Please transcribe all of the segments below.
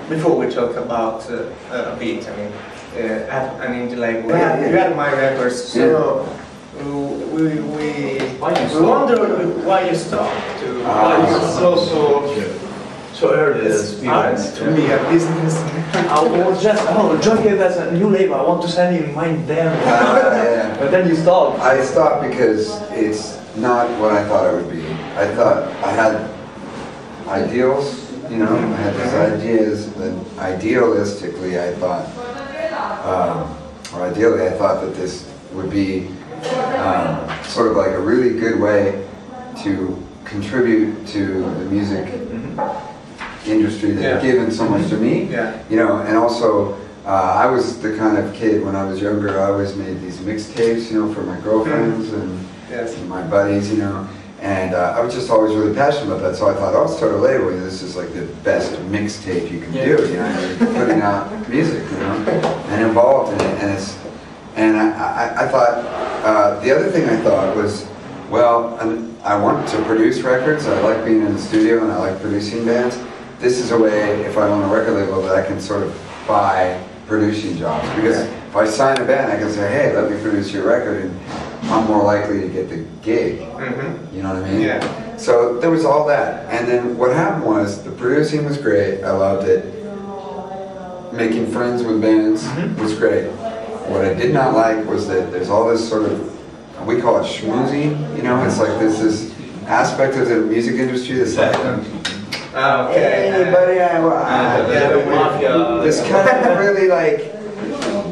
before we talk about a bit, I mean, and in the label, you had my records, so we wonder why you stopped. Why you so early to be a business. I was just, John gave us a new label, I want to send him mine there. But then you stopped. I stopped because it's not what I thought it would be. I thought I had ideals, you know, I had these ideas that idealistically I thought, or ideally I thought that this would be sort of like a really good way to contribute to the music industry that had given so much to me, you know, and also I was the kind of kid when I was younger, I always made these mixtapes, you know, for my girlfriends and my buddies, you know, and I was just always really passionate about that, so I thought, I'll start a label, you know, this is like the best mixtape you can do, you know, you're putting out music, you know, and involved in it, and I thought, the other thing I thought was, well, I want to produce records, I like being in the studio and I like producing bands. This is a way, if I own a record label, that I can sort of buy producing jobs. Because if I sign a band, I can say, hey, let me produce your record, and I'm more likely to get the gig. You know what I mean? Yeah. So there was all that. And then what happened was, the producing was great, I loved it. Making friends with bands was great. What I did not like was that there's all this sort of, we call it schmoozing, you know, it's like there's this aspect of the music industry that's like, hey buddy, this kind of really like,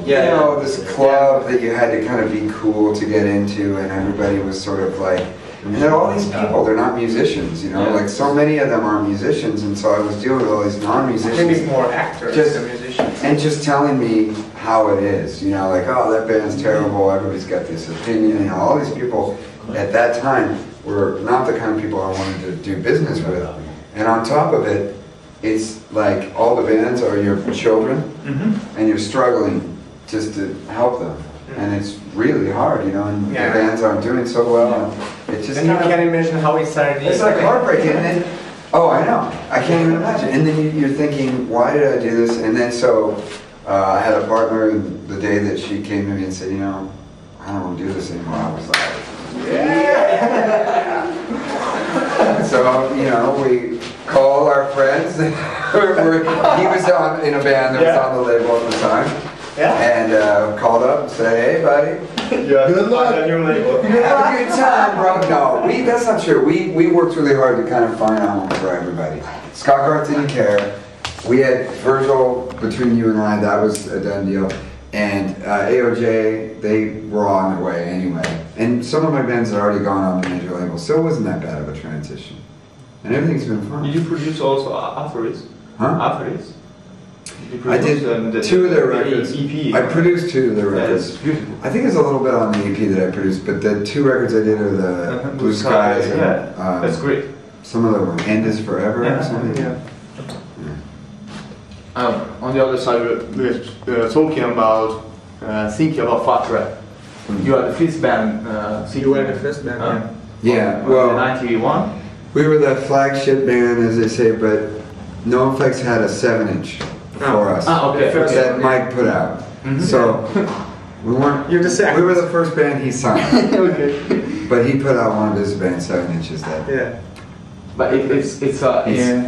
you know, this club that you had to kind of be cool to get into, and everybody was sort of like, and then all these people, they're not musicians, you know, like so many of them aren't musicians, and so I was dealing with all these non-musicians. Maybe more actors than musicians. And just telling me how it is, you know, like, oh, that band's terrible, everybody's got this opinion, you know, all these people at that time were not the kind of people I wanted to do business with. And on top of it, it's like all the bands are your children, and you're struggling just to help them. And it's really hard, you know, and the bands aren't doing so well. And it's just and you can't imagine how inside it is. It's like heartbreaking. And then, oh, I know, I can't even imagine. And then you're thinking, why did I do this? And then so I had a partner the day that she came to me and said, you know, I don't want to do this anymore. I was like, so, you know, we call our friends. He was in a band that was on the label at the time. And called up and said, hey buddy, good luck on your label. Have a good time, bro. No, that's not true. We worked really hard to kind of find a home for everybody. Scott Garth didn't care. We had Virgil, between you and I, that was a done deal. And AOJ, they were on their way anyway. And some of my bands had already gone on the major label, so it wasn't that bad of a transition. And everything's been fun. Did you produce also Aprile? Aprile? I did 2 of their records. EP. I produced 2 of their records. That's beautiful. I think there's a little bit on the EP that I produced, but the 2 records I did are the Blue Skies. And, that's great. Some of them, End Is Forever or something. On the other side, we're talking about thinking about fat rap. You are the first band. You were the first band. Yeah. Well, 91. We were the flagship band, as they say, but No Effects had a 7-inch before us that Mike put out. So we weren't. You're the second. We were the first band he signed. But he put out one of his band 7 inches that. But it's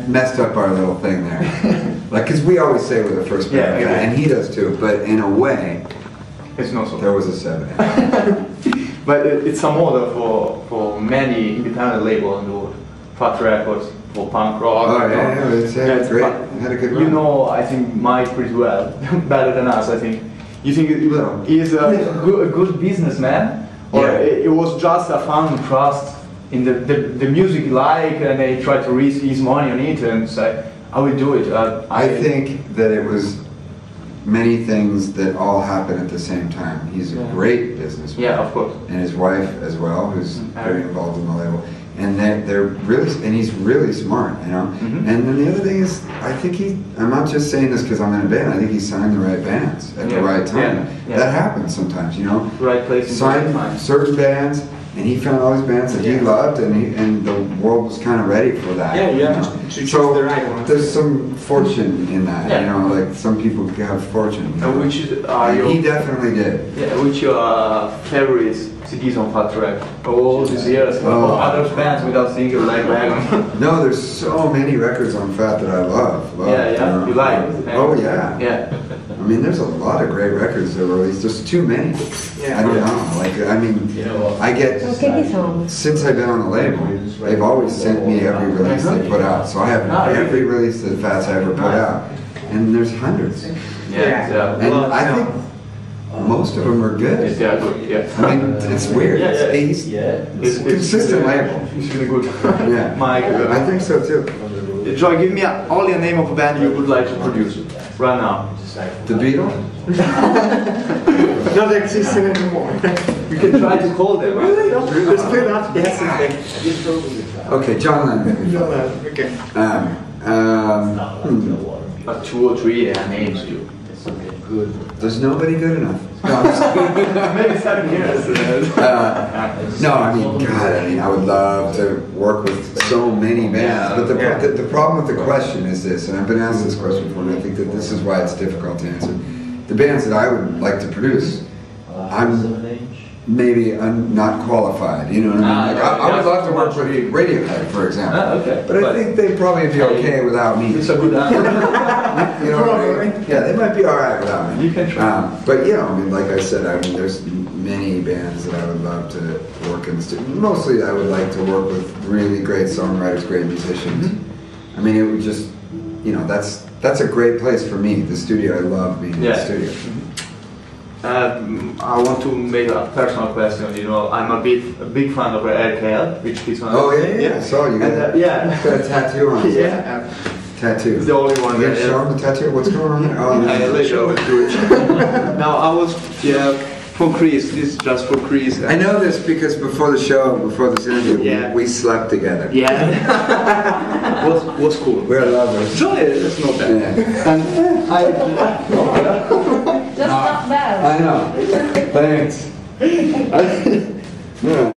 messed up our little thing there. Like, because we always say we're the first band, and he does too. But in a way, it's not so. There was a 7-inch. But it's a model for many independent labels in the world. Fat Records for punk rock. Oh yeah, it's great. It had a good run. You know, I think Mike pretty well, better than us. I think. You think he's a good businessman, or it was just a fun trust in the music he like, and they try to risk his money on it and say, I will do it. I think that it was many things that all happen at the same time. He's a great businessman. Yeah, of course. And his wife as well, who's very involved in the label. And they're really, and he's really smart, you know. And then the other thing is, I think I'm not just saying this because I'm in a band, I think he signed the right bands at the right time. That happens sometimes, you know. Right place. Sign certain bands, and he found all these bands that he loved, and the world was kind of ready for that. Yeah, you know? to choose So the right one. there's some fortune in that, you know, like some people have fortune. You know? Which are And your he definitely did. yeah, which your favorite CDs on Fat Track? All these years, other bands without thinking Lagwagon. No, there's so many records on Fat that I love. Yeah, you like? Oh yeah. Yeah. I mean, there's a lot of great records that were released. There's too many. Yeah. I don't know. Like, I mean, I get since I've been on the label, they've always sent me every release they put out. So I have every release that Fats ever put out, and there's hundreds. Yeah. And I think most of them are good. Yeah, good. Yeah. I mean, it's weird. It's a consistent label. It's really good. Yeah. Mike, I think so too. Joy, give me only a name of a band you would like to produce right now. The Beatles? Not existing anymore. You can try to call them. Really? They're still not yes. Okay, John Lennon. Okay. But 2 or 3 names you. There's nobody good enough. No, Maybe 7 years. no, I mean, God, I would love to work with so many bands. But the problem with the question is this, and I've been asked this question before, and I think that this is why it's difficult to answer. The bands that I would like to produce, I'm not qualified, you know what I mean? Like, I would love to work with Radiohead, for example. Okay. But I think they'd probably be okay without me. It's a good answer. You know what I mean? Yeah, they might be alright without me. You can try. But you know, I mean, like I said, I mean, there's many bands that I would love to work in the studio. Mostly I would like to work with really great songwriters, great musicians. I mean, it would just, you know, that's a great place for me, the studio. I love being in the studio. I want to make a personal question. You know, I'm a big fan of RKL, which is one. Oh yeah. So you got, got a tattoo on. Yeah. Tattoo. It's the only one. You show them the tattoo. What's going on there? Oh, I later will do it. Now I was for Chris. This is just for Chris. I know this because before the show, before this interview, we slept together. Yeah. was cool. We're lovers. Joy, that's not bad. Yeah. And Just not bad. I know. Thanks. Yeah.